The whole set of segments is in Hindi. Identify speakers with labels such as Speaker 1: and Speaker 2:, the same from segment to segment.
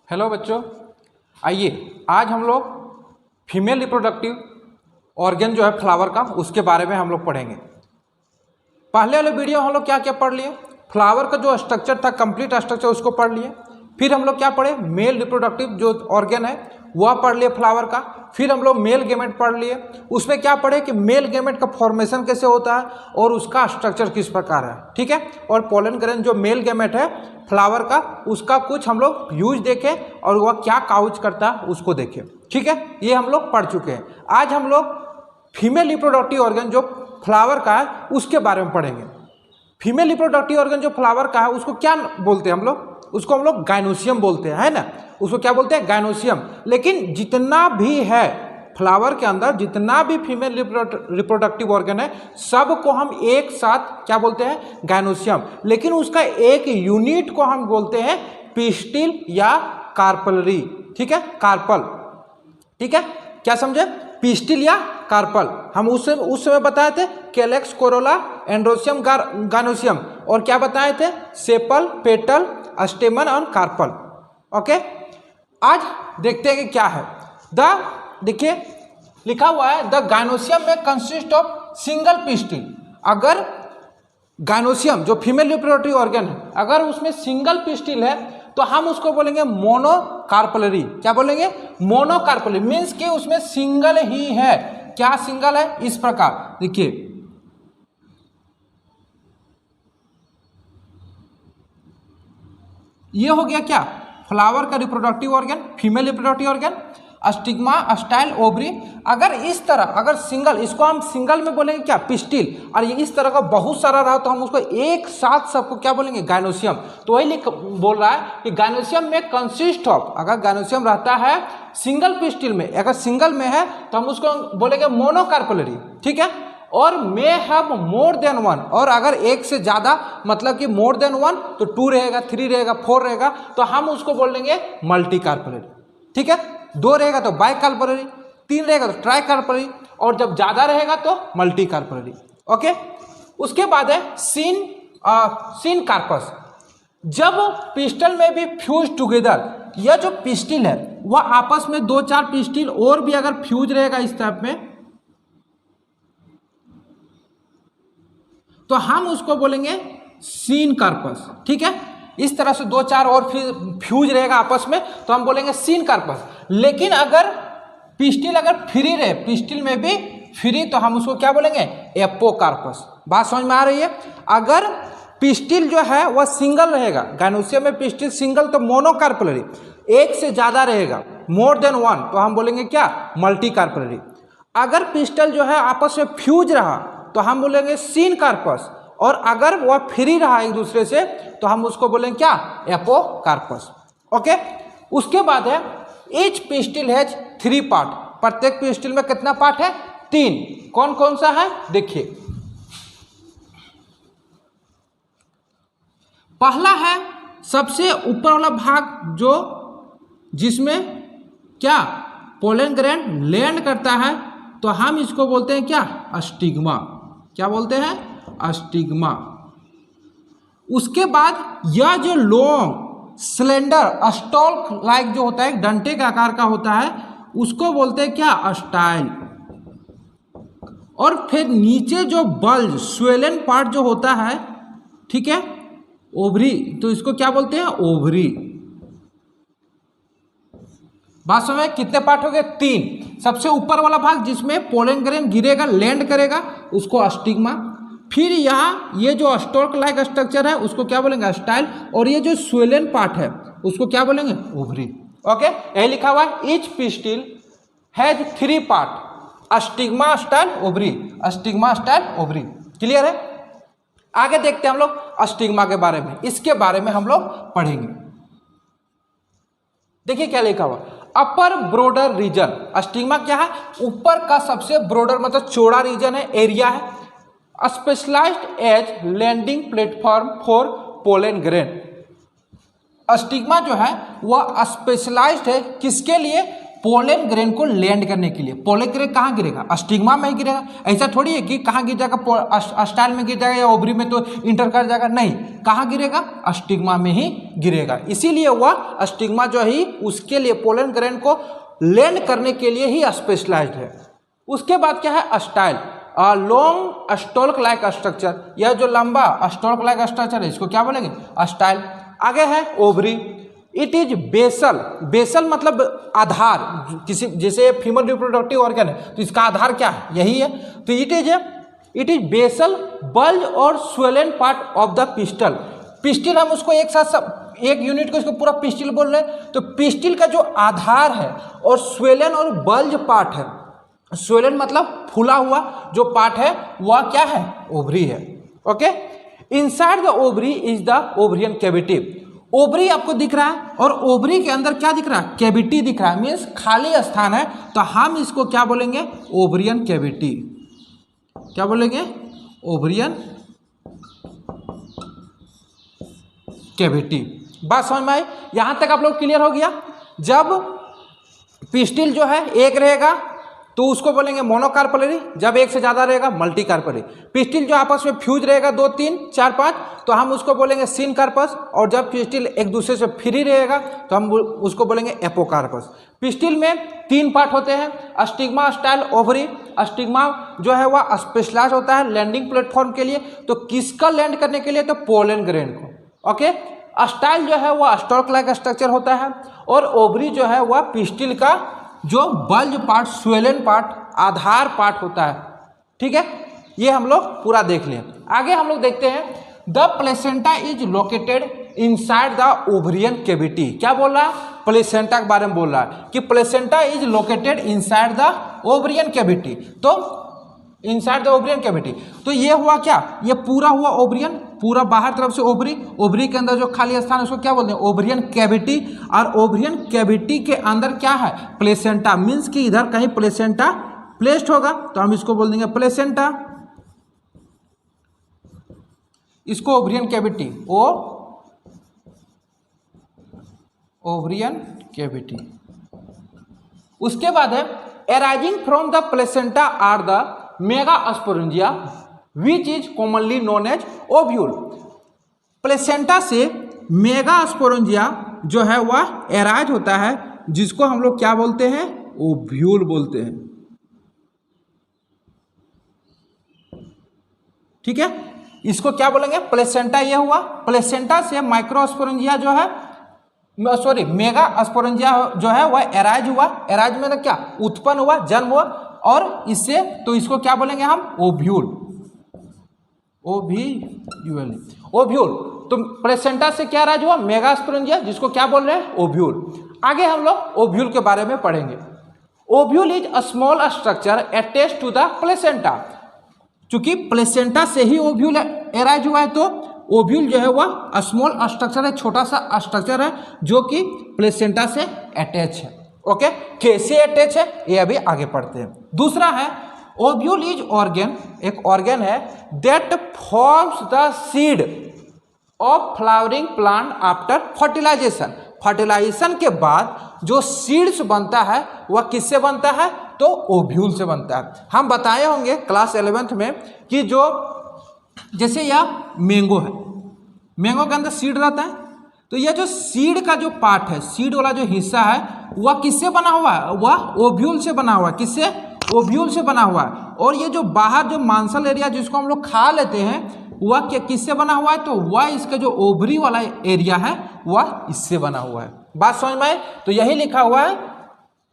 Speaker 1: हेलो बच्चों, आइए आज हम लोग फीमेल रिप्रोडक्टिव ऑर्गन जो है फ्लावर का, उसके बारे में हम लोग पढ़ेंगे। पहले वाले वीडियो हम लोग क्या क्या पढ़ लिए, फ्लावर का जो स्ट्रक्चर था, कंप्लीट स्ट्रक्चर उसको पढ़ लिए। फिर हम लोग क्या पढ़े, मेल रिप्रोडक्टिव जो ऑर्गन है वह पढ़ लिए फ्लावर का। फिर हम लोग मेल गेमेट पढ़ लिए, उसमें क्या पढ़े कि मेल गेमेट का फॉर्मेशन कैसे होता है और उसका स्ट्रक्चर किस प्रकार है, ठीक है। और पोलन ग्रेन जो मेल गेमेट है फ्लावर का, उसका कुछ हम लोग यूज देखे और वह क्या काउच करता है उसको देखे, ठीक है। ये हम लोग पढ़ चुके हैं। आज हम लोग फीमेल रिप्रोडक्टिव ऑर्गन जो फ्लावर का है उसके बारे में पढ़ेंगे। फीमेल रिप्रोडक्टिव ऑर्गन जो फ्लावर का है उसको क्या बोलते हैं हम लोग, उसको हम लोग गाइनोसियम बोलते हैं, है ना। उसको क्या बोलते हैं, गाइनोसियम। लेकिन जितना भी है फ्लावर के अंदर, जितना भी फीमेल रिप्रोडक्टिव ऑर्गन है, सबको हम एक साथ क्या बोलते हैं, गाइनोसियम। लेकिन उसका एक यूनिट को हम बोलते हैं पिस्टिल या कार्पलरी, ठीक है, कार्पल, ठीक है। क्या समझे, पिस्टिल या कार्पल। हम उस समय बताए थे कैलेक्स, कोरोला, एंड्रोसियम, गाइनोसियम, और क्या बताए थे, सेपल, पेटल, स्टेमन और कार्पल। ओके, आज देखते हैं कि क्या है। देखिए लिखा हुआ है द गाइनोसियम में कंसिस्ट ऑफ सिंगल पिस्टिल। अगर गाइनोसियम जो फीमेल रिप्रोडक्टिव ऑर्गन है, अगर उसमें सिंगल पिस्टिल है तो हम उसको बोलेंगे मोनोकार्पलरी। क्या बोलेंगे, मोनोकार्पलरी। मीन्स कि उसमें सिंगल ही है। क्या सिंगल है, इस प्रकार देखिए, ये हो गया क्या, फ्लावर का reproductive organ, female reproductive organ, stigma, style, ovary. अगर इस तरह, अगर सिंगल, इसको हम सिंगल में बोलेंगे क्या, पिस्टिल, और ये इस तरह का बहुत सारा रहा तो हम उसको एक साथ सबको क्या बोलेंगे, गाइनोसियम। तो वही बोल रहा है कि गाइनोसियम में कंसिस्ट ऑफ, अगर गाइनोसियम रहता है सिंगल पिस्टिल में, अगर सिंगल में है तो हम उसको बोलेंगे मोनोकार्पलरी, ठीक है। और may have more than one, और अगर एक से ज़्यादा, मतलब कि मोर देन वन, तो 2 रहेगा, 3 रहेगा, 4 रहेगा, तो हम उसको बोल देंगे मल्टी कार्पलरी, ठीक है। 2 रहेगा तो बाई कार्पलरी, 3 रहेगा तो ट्राई कार्पलरी, और जब ज़्यादा रहेगा तो मल्टी कार्पलरी। ओके, उसके बाद है सीन कार्पस। जब पिस्टल में भी फ्यूज टुगेदर, यह जो पिस्टिल है वह आपस में 2-4 पिस्टिल और भी अगर फ्यूज रहेगा इस टाइप में, तो हम उसको बोलेंगे सीन कार्पस, ठीक है। इस तरह से 2-4 और फ्यूज रहेगा आपस में तो हम बोलेंगे सीन कार्पस। लेकिन अगर पिस्टिल अगर फ्री रहे, पिस्टिल में भी फ्री, तो हम उसको क्या बोलेंगे, एपोकार्पस। बात समझ में आ रही है। अगर पिस्टिल जो है वह सिंगल रहेगा, गाइनोसियम में पिस्टिल सिंगल तो मोनोकार्पलरी, एक से ज़्यादा रहेगा, मोर देन वन, तो हम बोलेंगे क्या, मल्टी कार्पलरी। अगर पिस्टल जो है आपस में फ्यूज रहा तो हम बोलेंगे सीन कार्पस, और अगर वह फ्री रहा एक दूसरे से तो हम उसको बोलेंगे क्या, एपोकार्पस। ओके, उसके बाद है ईच पिस्टिल हैज 3 पार्ट। प्रत्येक पिस्टिल में कितना पार्ट है, 3। कौन कौन सा है, देखिए। पहला है सबसे ऊपर वाला भाग, जो जिसमें क्या पोलन ग्रैंड लैंड करता है, तो हम इसको बोलते हैं क्या, स्टिग्मा। क्या बोलते हैं, स्टिग्मा। उसके बाद यह जो लॉन्ग स्लेंडर स्टॉक लाइक जो होता है, एक डंटे के आकार का होता है, उसको बोलते हैं क्या, स्टाइल। और फिर नीचे जो बल्ज स्वेलन पार्ट जो होता है, ठीक है, ओवरी, तो इसको क्या बोलते हैं, ओवरी। बात समझ में, कितने पार्ट हो गए, 3। सबसे ऊपर वाला भाग जिसमें पोलन ग्रेन गिरेगा, लैंड करेगा, उसको स्टिग्मा। फिर यहाँ ये जो स्टॉक लाइक स्ट्रक्चर है उसको क्या बोलेंगे, स्टाइल। और ये जो स्वेलन पार्ट है उसको क्या बोलेंगे, ओवरी। ओके, यही लिखा हुआ है each pistil has 3 part, stigma, style, ovary, stigma, style, ovary. Clear है। आगे देखते हैं हम लोग स्टिग्मा के बारे में, इसके बारे में हम लोग पढ़ेंगे। देखिए क्या लिखा हुआ, अपर ब्रोडर रीजन। स्टिग्मा क्या है, ऊपर का सबसे ब्रोडर मतलब चौड़ा रीजन है, एरिया है। Specialized as landing platform for pollen grain. Stigma जो है वह स्पेशलाइज्ड है, किसके लिए, पोलन ग्रेन को लैंड करने के लिए। पोलन ग्रेन कहाँ गिरेगा, स्टिग्मा में ही गिरेगा। ऐसा थोड़ी है कि कहाँ गिर जाएगा, स्टाइल में गिर जाएगा या ओवरी में तो इंटर कर जाएगा, नहीं। कहाँ गिरेगा? स्टिग्मा में ही गिरेगा। इसीलिए वह स्टिग्मा जो है उसके लिए पोलन ग्रैंड को लैंड करने के लिए ही स्पेशलाइज्ड है। उसके बाद क्या है? Style, long stock like structure. यह जो लंबा स्टॉक लाइक स्ट्रक्चर है इसको क्या बोलेंगे? स्टाइल। आगे है ovary, it is basal. Basal मतलब आधार, किसी जैसे फीमेल रिप्रोडक्टिव ऑर्गन है तो इसका आधार क्या है? यही है। तो इट इज बेसल बल्ज और swollen part of the pistol. Pistil हम उसको एक साथ एक यूनिट को इसको पूरा पिस्टिल बोल रहे हैं। तो पिस्टिल का जो आधार है और स्वेलन और बल्ज पार्ट है, स्वेलन मतलब फूला हुआ जो पार्ट है वह क्या है? ओवरी है। Okay, inside the ovary is the ovarian cavity. Ovary आपको दिख रहा है और ओवरी के अंदर क्या दिख रहा है? कैविटी दिख रहा है, मीन्स खाली स्थान है। तो हम इसको क्या बोलेंगे? Ovarian cavity. क्या बोलेंगे? Ovarian cavity. बात समझ में आई? यहां तक आप लोग क्लियर हो गया? जब पिस्टिल जो है एक रहेगा तो उसको बोलेंगे मोनोकार्पलरी, जब एक से ज़्यादा रहेगा मल्टीकार्पलरी। पिस्टिल जो आपस में फ्यूज रहेगा 2, 3, 4, 5 तो हम उसको बोलेंगे सिनकार्पस, और जब पिस्टिल एक दूसरे से फ्री रहेगा तो हम उसको बोलेंगे एपोकार्पस। पिस्टिल में 3 पार्ट होते हैं, स्टिग्मा, स्टाइल, ओवरी। स्टिग्मा जो है वह स्पेशलाइज होता है लैंडिंग प्लेटफॉर्म के लिए। तो किसका लैंड करने के लिए? तो पोलन ग्रेन को। ओके, स्टाइल जो है वह स्टॉक लाइक स्ट्रक्चर होता है, और ओवरी जो है वह पिस्टिल का जो बल्ज पार्ट, स्वेलन पार्ट, आधार पार्ट होता है। ठीक है, ये हम लोग पूरा देख लें। आगे हम लोग देखते हैं the placenta is located inside the ovarian cavity. क्या बोल रहा है? प्लेसेंटा के बारे में बोल रहा है कि placenta is located inside the ovarian cavity. तो इनसाइड द ओवरियन कैविटी, तो ये हुआ क्या? ये पूरा हुआ ओवरियन, पूरा बाहर तरफ से ओवरी, ओवरी के अंदर जो खाली स्थान है उसको क्या बोलते हैं? Ovarian cavity. और ओवरियन कैविटी के अंदर क्या है? प्लेसेंटा, मीन्स कि इधर कहीं प्लेसेंटा प्लेस्ड होगा तो हम इसको बोल देंगे प्लेसेंटा। इसको ओवरियन कैविटी, ओवरियन कैविटी। उसके बाद है arising from the placenta are the megasporangia which is commonly known as ovule। Placenta से मेगास्पोरेंजिया जो है वह एराइज होता है, जिसको हम लोग क्या बोलते हैं? ओव्यूल बोलते हैं। ठीक है, इसको क्या बोलेंगे? प्लेसेंटा। ये हुआ प्लेसेंटा से माइक्रोस्पोरेंजिया जो है, सॉरी मेगास्पोरेंजिया जो है वह एराइज हुआ। एराइज में क्या? उत्पन्न हुआ, जन्म हुआ, और इससे तो इसको क्या बोलेंगे हम? ओव्यूल। ओव्यूल। तो प्लेसेंटा से क्या एराइज हुआ? मेगास्पोरेंजिया, जिसको क्या बोल रहे हैं? ओव्यूल। आगे हम लोग ओव्यूल के बारे में पढ़ेंगे। Ovule is a small structure attached to the placenta. चूंकि प्लेसेंटा से ही ओव्यूल एराइज हुआ है तो ओव्यूल जो है वह स्मॉल स्ट्रक्चर है, छोटा सा स्ट्रक्चर है जो कि प्लेसेंटा से अटैच है। ओके, कैसे अटैच है ये अभी आगे पढ़ते हैं। दूसरा है ओव्यूल इज ऑर्गन, एक ऑर्गन है that forms the seed of flowering plant after fertilization. Fertilization के बाद जो सीड्स बनता है वह किससे बनता है? तो ओव्यूल से बनता है। हम बताए होंगे क्लास 11th में कि जो जैसे यह मैंगो है, मैंगो के अंदर सीड रहता है, तो यह जो सीड का जो पार्ट है, सीड वाला जो हिस्सा है वह किससे बना हुआ है? वह ओव्यूल से बना हुआ है। किससे? ओव्यूल से बना हुआ है। और ये जो बाहर जो मांसल एरिया जिसको हम लोग खा लेते हैं वह किससे बना हुआ है? तो वह इसका जो ओवरी वाला एरिया है वह इससे बना हुआ है। बात समझ में आए? तो यही लिखा हुआ है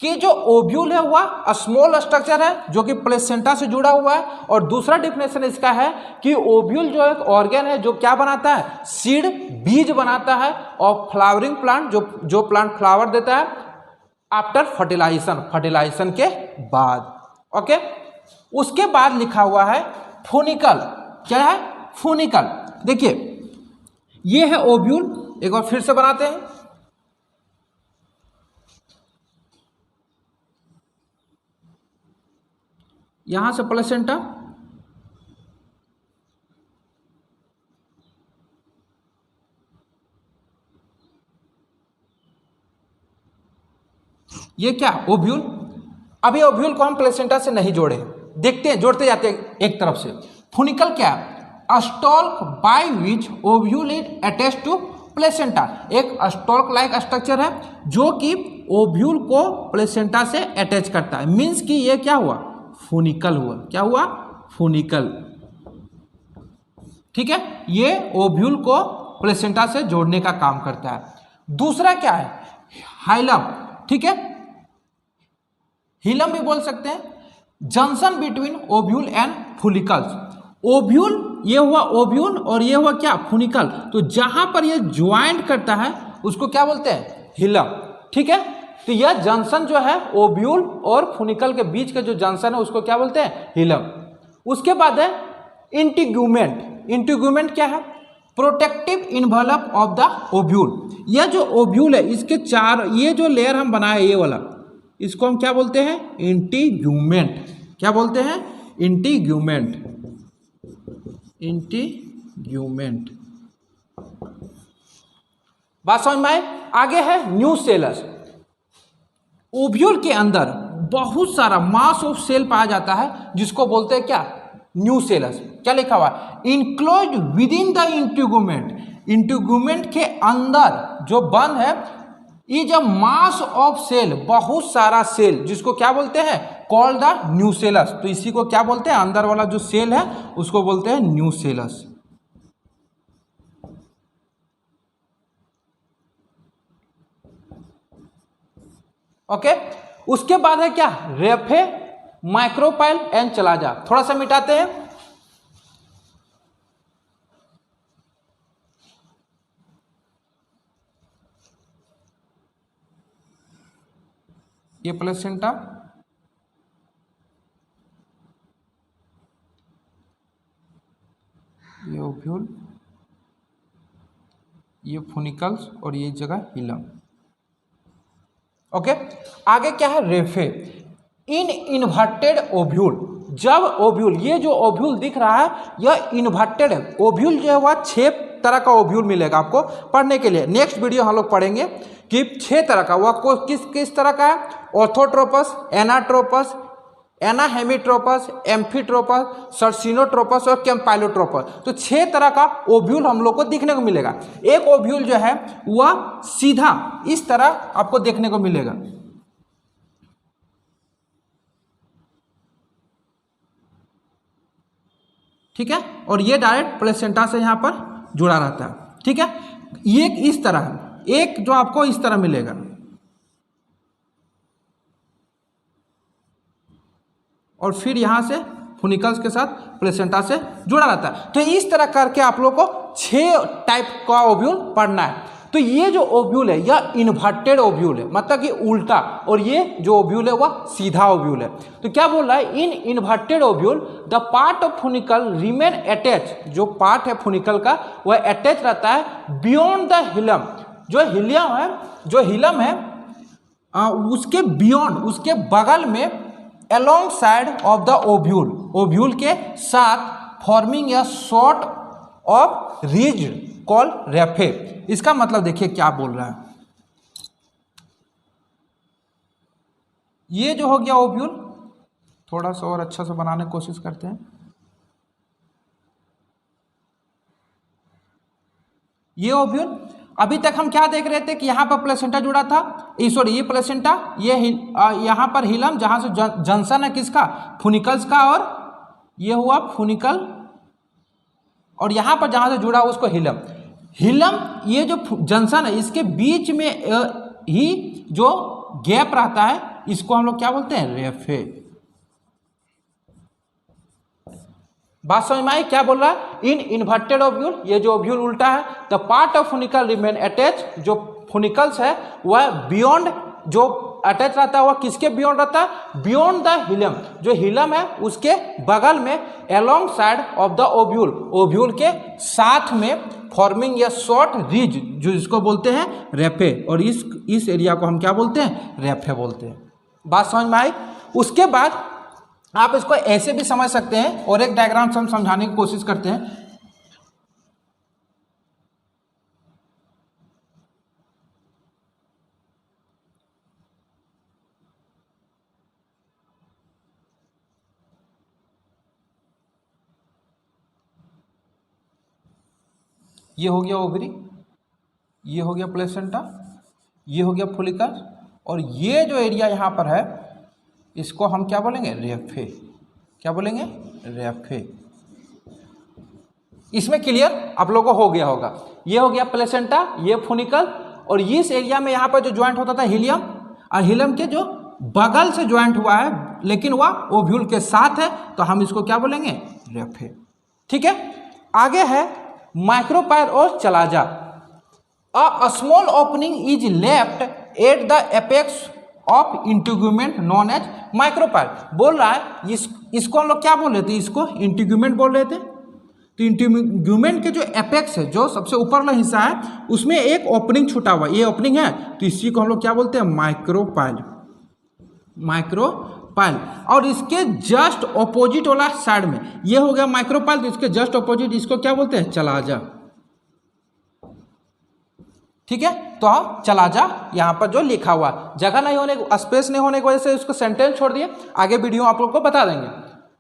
Speaker 1: कि जो ओव्यूल है वह स्मॉल स्ट्रक्चर है जो कि प्लेसेंटा से जुड़ा हुआ है। और दूसरा डिफिनेशन इसका है कि ओव्यूल जो एक ऑर्गन है जो क्या बनाता है? सीड, बीज बनाता है, और फ्लावरिंग प्लांट जो प्लांट फ्लावर देता है आफ्टर फर्टिलाइजेशन के बाद। ओके, उसके बाद लिखा हुआ है फोनिकल। क्या है? फोनिकल। देखिए ये है ओव्यूल, एक बार फिर से बनाते हैं। यहां से प्लेसेंटा, ये क्या? ओव्यूल। अभी ओव्यूल को हम प्लेसेंटा से नहीं जोड़े, देखते हैं जोड़ते जाते हैं एक तरफ से। फोनिकल क्या है? Stalk by which ovule is attach to placenta. एक स्टॉल्क लाइक स्ट्रक्चर है जो कि ओव्यूल को प्लेसेंटा से अटैच करता है। मीन्स कि ये क्या हुआ, फूनिकल हुआ। क्या हुआ, फूनिकल। ठीक है, ये ओव्यूल को प्लेसेंटा से जोड़ने का काम करता है। दूसरा क्या है, हाइलम। ठीक है, हिलम भी बोल सकते हैं, junction between ovule and funicles. Ovule, ये हुआ ओव्यूल और ये हुआ क्या, फुनिकल। तो जहां पर ये ज्वाइंट करता है उसको क्या बोलते हैं, हिलम। ठीक है, तो यह जंक्शन जो है ओव्यूल और फुनिकल के बीच का जो जंक्शन है उसको क्या बोलते हैं, हिलम। उसके बाद है इंटीग्यूमेंट। इंटीग्यूमेंट क्या है, protective involve of the ovule. यह जो ओव्यूल है इसके चार, ये जो लेयर हम बनाए ये वाला, इसको हम क्या बोलते हैं, इंटीग्यूमेंट। क्या बोलते हैं, इंटीग्यूमेंट। इंटीग्यूमेंट। बात समझ में आए। आगे है न्यूसेलस। ओव्यूल के अंदर बहुत सारा मास ऑफ सेल पाया जाता है जिसको बोलते हैं क्या, न्यूसेलस। क्या लिखा हुआ, enclose with in the integument. Integument के अंदर जो बंद है, ये जब मास ऑफ सेल, बहुत सारा सेल, जिसको क्या बोलते हैं, कॉल्ड द न्यूसेलस। तो इसी को क्या बोलते हैं, अंदर वाला जो सेल है उसको बोलते हैं न्यूसेलस। ओके, उसके बाद है क्या, रेफे, माइक्रोपाइल एंड चलाजा। थोड़ा सा मिटाते हैं। ये प्लेसेंटा, ये ओव्यूल, ये फुनिकल्स और ये जगह हिलम। ओके, आगे क्या है, रेफे, इन इन्वर्टेड ओव्यूल। जब ओव्यूल, ये जो ओव्यूल दिख रहा है यह इन्वर्टेड है। ओव्यूल जो है वह 6 तरह का ओव्यूल मिलेगा आपको पढ़ने के लिए। नेक्स्ट वीडियो हम लोग पढ़ेंगे कि 6 तरह का, वह किस किस तरह का है, ऑर्थोट्रोपस, एनाट्रोपस, एनाहेमिट्रोपस, एम्फीट्रोपस, सर्सिनोट्रोपस और कैम्पाइलोट्रोपस। तो 6 तरह का ओव्यूल हम लोग को दिखने को मिलेगा। एक ओव्यूल जो है वह सीधा इस तरह आपको देखने को मिलेगा। ठीक है, और ये डायरेक्ट प्लेसेंटा से यहां पर जुड़ा रहता है। ठीक है, ये इस तरह, एक जो आपको इस तरह मिलेगा, और फिर यहां से फुनिकल्स के साथ प्लेसेंटा से जुड़ा रहता है। तो इस तरह करके आप लोग को 6 टाइप का ओव्यूल पढ़ना है। तो ये जो ओव्यूल है यह इन्वर्टेड ओव्यूल है, मतलब कि उल्टा, और ये जो ओव्यूल है वह सीधा ओव्यूल है। तो क्या बोल रहा है, in inverted ovule the part of funicle remain attach. जो पार्ट है फुनिकल का वह अटैच रहता है बियॉन्ड द हिलम। जो हिलियम है, जो हिलम है उसके बियॉन्ड, उसके बगल में, along side of the ovule, ovule के साथ, forming a sort of ridge call raphe. इसका मतलब देखिए क्या बोल रहा है, ये जो हो गया ओव्यूल, थोड़ा सा और अच्छा से बनाने की कोशिश करते हैं। ये ओव्यूल, अभी तक हम क्या देख रहे थे कि यहाँ पर प्लेसेंटा जुड़ा था, सॉरी ये प्लेसेंटा, ये यहाँ पर हिलम, जहाँ से जंक्शन है किसका, फुनिकल्स का, और ये हुआ फुनिकल, और यहाँ पर जहाँ से जुड़ा उसको हिलम। हिलम, ये जो जंक्शन है इसके बीच में ही जो गैप रहता है इसको हम लोग क्या बोलते हैं, रेफे। बात समझ में आई क्या बोल रहा है, इन इन्वर्टेड ओव्यूल, ये जो ओव्यूल उल्टा है, the part of funicle remain attach. जो फुनिकल्स है वह बियॉन्ड, जो अटैच रहता है वह किसके बियॉन्ड रहता है, बियॉन्ड द हिलम। जो हिलम है उसके बगल में, along side of the ovule, ovule के साथ में, फॉर्मिंग ए शॉर्ट रिज, जो इसको बोलते हैं रेफे, और इस एरिया को हम क्या बोलते हैं, रेफे बोलते हैं। बात समझ में आई। उसके बाद आप इसको ऐसे भी समझ सकते हैं, और एक डायग्राम से हम समझाने की कोशिश करते हैं। ये हो गया ओवरी, ये हो गया प्लेसेंटा, ये हो गया फोलिकल, और ये जो एरिया यहाँ पर है इसको हम क्या बोलेंगे, रेफे। क्या बोलेंगे, रेफे। इसमें क्लियर आप लोगों को हो गया होगा। ये हो गया प्लेसेंटा, ये फोनिकल, और इस एरिया में यहाँ पर जो ज्वाइंट होता था हीलियम, और हीलियम के जो बगल से ज्वाइंट हुआ है लेकिन वह ओव्यूल के साथ है, तो हम इसको क्या बोलेंगे, रेफे। ठीक है, आगे है माइक्रोपाइल और chalaza. A small opening is left at the apex of integument known as micropyle. बोल रहा है इसको हम लोग क्या बोल रहे थे, इसको इंटीग्यूमेंट बोल रहे थे। तो इंटीग्यूमेंट के जो एपेक्स है, जो सबसे ऊपर वाला हिस्सा है, उसमें एक ओपनिंग छूटा हुआ, ये ओपनिंग है, तो इसी को हम लोग क्या बोलते हैं, माइक्रोपाइल। माइक्रोपाइल। और इसके जस्ट ऑपोजिट वाला साइड में ये हो गया माइक्रोपाइल, तो इसके जस्ट ऑपोजिट इसको क्या बोलते हैं, चलाजा। ठीक है, तो चलाजा यहाँ पर जो लिखा हुआ, जगह नहीं होने, स्पेस नहीं होने की वजह से उसको सेंटेंस छोड़ दिए, आगे वीडियो आप लोग को बता देंगे।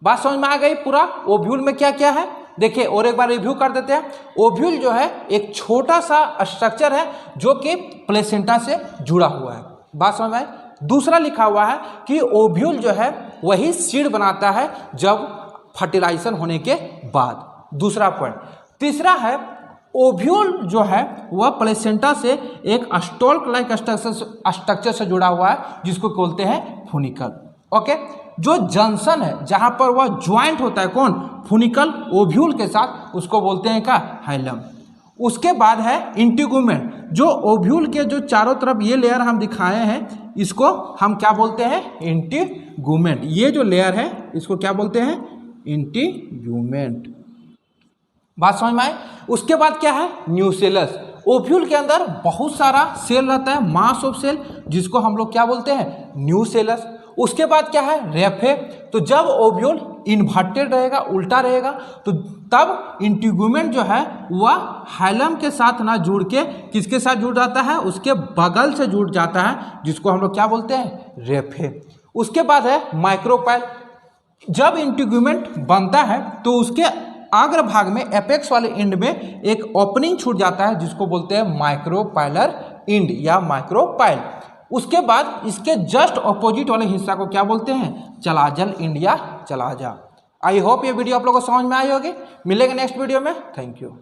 Speaker 1: बात समझ में आ गई पूरा। ओव्यूल में क्या क्या है देखिए, और एक बार रिव्यू कर देते हैं। ओव्यूल जो है एक छोटा सा स्ट्रक्चर है जो कि प्लेसेंटा से जुड़ा हुआ है। बात समझ में आई। दूसरा लिखा हुआ है कि ओव्यूल जो है वही सीड बनाता है जब फर्टिलाइजेशन होने के बाद, दूसरा पॉइंट। तीसरा है ओव्यूल जो है वह प्लेसेंटा से एक स्टॉल्क लाइक स्ट्रक्चर से जुड़ा हुआ है जिसको बोलते हैं फोनिकल। ओके, जो जंक्शन है जहां पर वह ज्वाइंट होता है, कौन, फोनिकल ओव्यूल के साथ, उसको बोलते हैं क्या, हाइलम। उसके बाद है इंटीग्यूमेंट, जो ओव्यूल के जो चारों तरफ ये लेयर हम दिखाए हैं इसको हम क्या बोलते हैं, इंटीग्यूमेंट। ये जो लेयर है इसको क्या बोलते हैं, इंटीग्यूमेंट। बात समझ में आए। उसके बाद क्या है, न्यूसेलस। ओव्यूल के अंदर बहुत सारा सेल रहता है, मास ऑफ सेल, जिसको हम लोग क्या बोलते हैं, न्यूसेलस। उसके बाद क्या है, रेफे। तो जब ओव्यूल इन्वर्टेड रहेगा, उल्टा रहेगा, तो तब इंटीग्यूमेंट जो है वह हाइलम के साथ ना जुड़ के किसके साथ जुड़ जाता है, उसके बगल से जुड़ जाता है, जिसको हम लोग क्या बोलते हैं, रेफे। उसके बाद है माइक्रोपाइल। जब इंटीग्यूमेंट बनता है तो उसके अग्र भाग में एपेक्स वाले एंड में एक ओपनिंग छूट जाता है जिसको बोलते हैं माइक्रोपाइलर एंड या माइक्रोपाइल। उसके बाद इसके जस्ट ऑपोजिट वाले हिस्सा को क्या बोलते हैं, चलाजल एंड या चलाजा। आई होप ये वीडियो आप लोगों को समझ में आई होगी। मिलेंगे नेक्स्ट वीडियो में। Thank you.